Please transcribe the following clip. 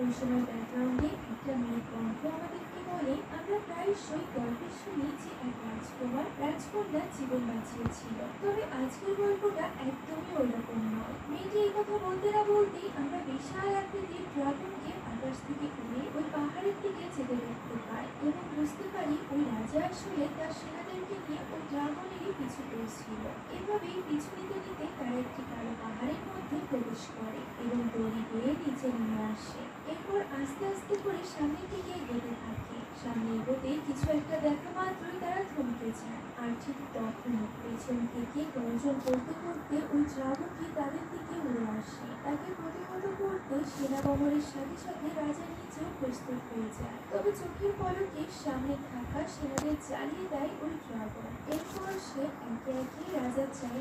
ওই সময় ব্যাকগ্রাউন্ডে একটা মেয়ের কণ্ঠ আমাদেরকে বলে, আমরা প্রায়শই গল্পে শুনি যে এক রাজকুমার রাজকন্যার জীবন বাঁচিয়েছিল, তবে আজকের গল্পটা একদমই ওইরকম নয়। মেয়েটি এই কথা বলতে না বলতেই আমরা বিশাল আকৃতির ড্রাগনকে আকাশ থেকে উড়ে ওই পাহাড়ের দিকে যেতে দেখতে পাই এবং বুঝতে পারি ওই রাজা আসলে তার সেনাদেরকে নিয়ে ওই ড্রাগনেরই পিছু করছিল। এভাবেই পিছু নিতে নিতে তারা একটি কালো পাহাড়ের মধ্যে প্রবেশ করে এবং দড়ি বেয়ে নিচে নেমে আসে। এরপর আস্তে আস্তে করে সামনের দিকে এগোতে থাকে। সামনে এগোতেই কিছু একটা দেখা মাত্রই তারা থমকে যায়, আর ঠিক তখনই পেছন থেকে গর্জন করতে করতে ওই ড্রাগনটি তাদের দিকে উড়ে আসে। তাকে প্রতিহত করতে সেনাবহরের সাথে সাথে রাজা নিজেও প্রস্তুত হয়ে যায়, তবে চোখের পলকে সামনে থাকা সেনাদের জ্বালিয়ে দেয় ওই ড্রাগন। এরপর সে একে একে রাজার জায়গা